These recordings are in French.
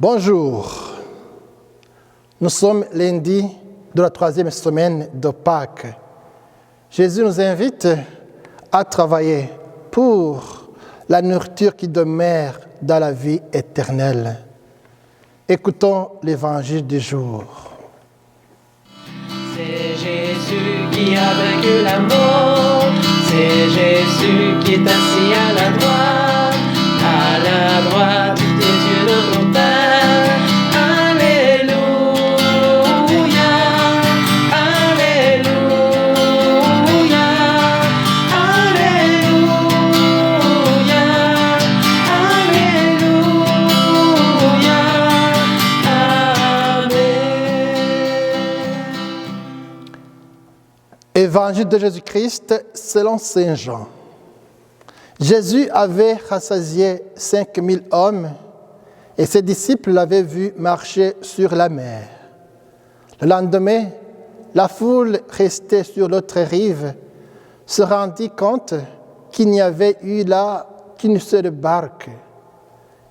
Bonjour, nous sommes lundi de la 3e semaine de Pâques. Jésus nous invite à travailler pour la nourriture qui demeure dans la vie éternelle. Écoutons l'évangile du jour. C'est Jésus qui a vaincu la mort, c'est Jésus qui est assis à la droite des yeux de mon Père. Alléluia, Alléluia, Alléluia, Alléluia, Amen. Évangile de Jésus-Christ selon Saint Jean. Jésus avait rassasié 5000 hommes et ses disciples l'avaient vu marcher sur la mer. Le lendemain, la foule restée sur l'autre rive se rendit compte qu'il n'y avait eu là qu'une seule barque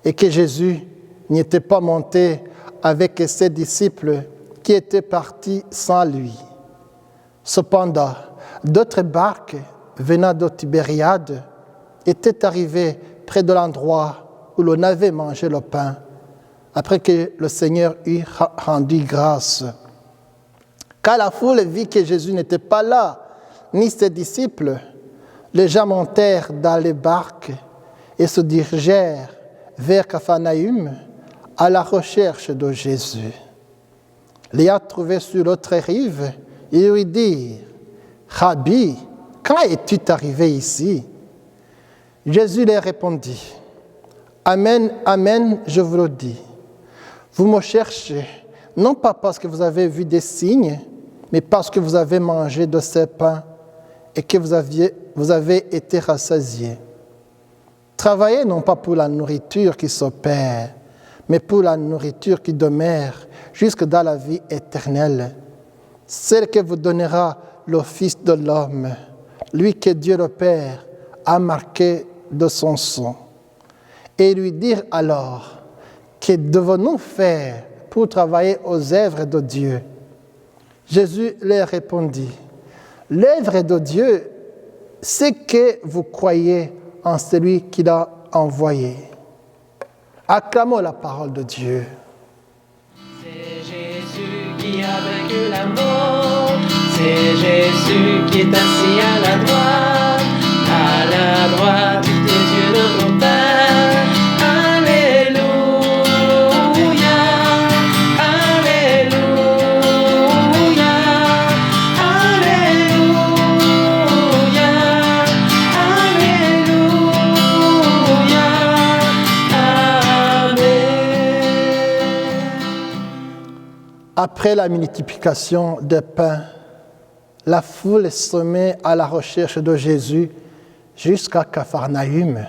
et que Jésus n'y était pas monté avec ses disciples qui étaient partis sans lui. Cependant, d'autres barques venant de Tibériade étaient arrivées près de l'endroit où l'on avait mangé le pain, après que le Seigneur eut rendu grâce. Quand la foule vit que Jésus n'était pas là, ni ses disciples, les gens montèrent dans les barques et se dirigèrent vers Capharnaüm à la recherche de Jésus. L'ayant trouvé sur l'autre rive, ils lui dirent « Rabbi, quand es-tu arrivé ici ?» Jésus leur répondit « Amen, Amen, je vous le dis. Vous me cherchez, non pas parce que vous avez vu des signes, mais parce que vous avez mangé de ces pains et que vous avez été rassasiés. Travaillez non pas pour la nourriture qui se perd, mais pour la nourriture qui demeure jusque dans la vie éternelle, celle que vous donnera le Fils de l'homme, lui que Dieu le Père a marqué de son sang. Et lui dire alors, que devons-nous faire pour travailler aux œuvres de Dieu? Jésus leur répondit, l'œuvre de Dieu, c'est que vous croyez en celui qui l'a envoyé. Acclamons la parole de Dieu. C'est Jésus qui a vaincu la mort, c'est Jésus qui est assis à la droite des yeux de mon Père. Alléluia, Alléluia, Alléluia, Alléluia, Amen. Après la multiplication des pains, la foule se met à la recherche de Jésus jusqu'à Capharnaüm.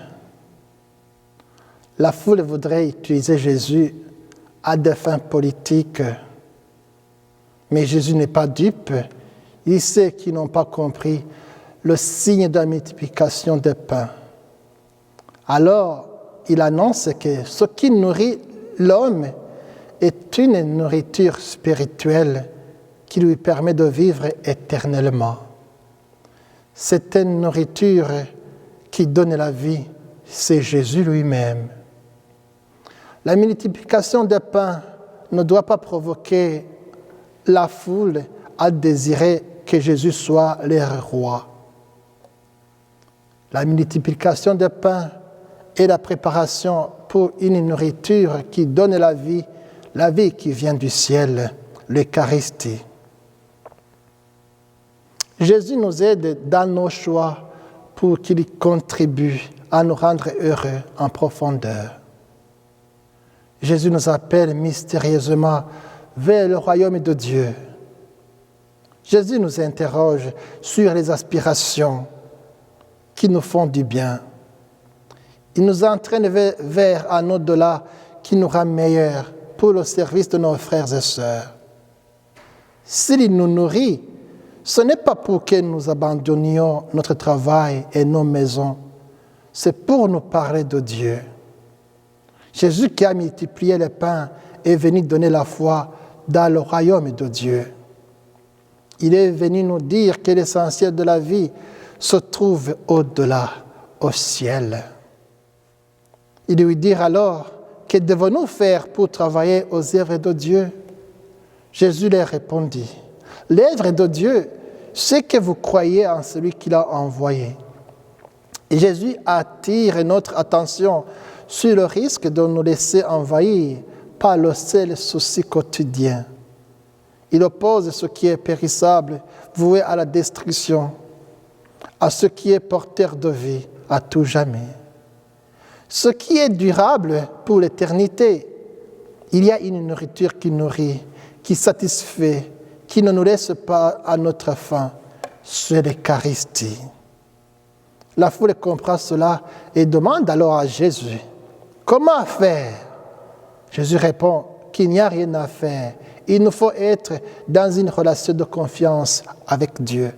La foule voudrait utiliser Jésus à des fins politiques. Mais Jésus n'est pas dupe. Il sait qu'ils n'ont pas compris le signe de la multiplication des pains. Alors, il annonce que ce qui nourrit l'homme est une nourriture spirituelle qui lui permet de vivre éternellement. C'est une nourriture qui donne la vie, c'est Jésus lui-même. La multiplication des pains ne doit pas provoquer la foule à désirer que Jésus soit leur roi. La multiplication des pains est la préparation pour une nourriture qui donne la vie qui vient du ciel, l'Eucharistie. Jésus nous aide dans nos choix pour qu'il contribue à nous rendre heureux en profondeur. Jésus nous appelle mystérieusement vers le royaume de Dieu. Jésus nous interroge sur les aspirations qui nous font du bien. Il nous entraîne vers un au-delà qui nous rend meilleurs pour le service de nos frères et sœurs. S'il nous nourrit, ce n'est pas pour que nous abandonnions notre travail et nos maisons, c'est pour nous parler de Dieu. Jésus qui a multiplié les pains est venu donner la foi dans le royaume de Dieu. Il est venu nous dire que l'essentiel de la vie se trouve au-delà, au ciel. Il lui dit alors, que devons-nous faire pour travailler aux œuvres de Dieu? Jésus leur répondit, l'œuvre de Dieu, c'est que vous croyez en celui qui l'a envoyé. Et Jésus attire notre attention sur le risque de nous laisser envahir par le seul souci quotidien. Il oppose ce qui est périssable, voué à la destruction, à ce qui est porteur de vie à tout jamais. Ce qui est durable pour l'éternité, il y a une nourriture qui nourrit, qui satisfait, qui ne nous laisse pas à notre faim, c'est l'Eucharistie. La foule comprend cela et demande alors à Jésus, comment faire? Jésus répond qu'il n'y a rien à faire. Il nous faut être dans une relation de confiance avec Dieu.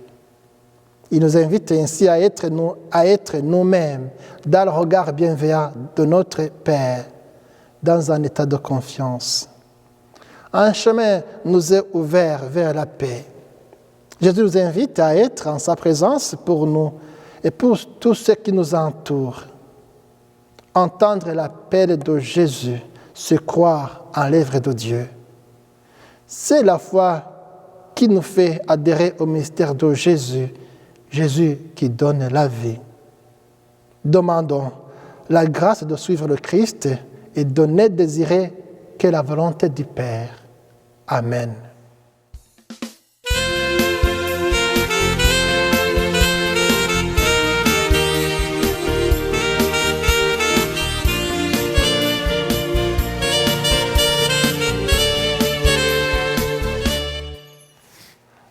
Il nous invite ainsi à être nous-mêmes dans le regard bienveillant de notre Père, dans un état de confiance. Un chemin nous est ouvert vers la paix. Jésus nous invite à être en sa présence pour nous et pour tous ceux qui nous entourent. Entendre l'appel de Jésus, se croire en l'œuvre de Dieu. C'est la foi qui nous fait adhérer au mystère de Jésus, Jésus qui donne la vie. Demandons la grâce de suivre le Christ et de ne désirer que la volonté du Père. Amen.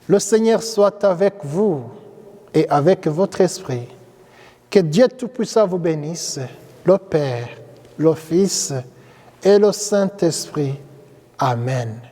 Le Seigneur soit avec vous et avec votre esprit. Que Dieu Tout-Puissant vous bénisse, le Père, le Fils et le Saint-Esprit. Amen.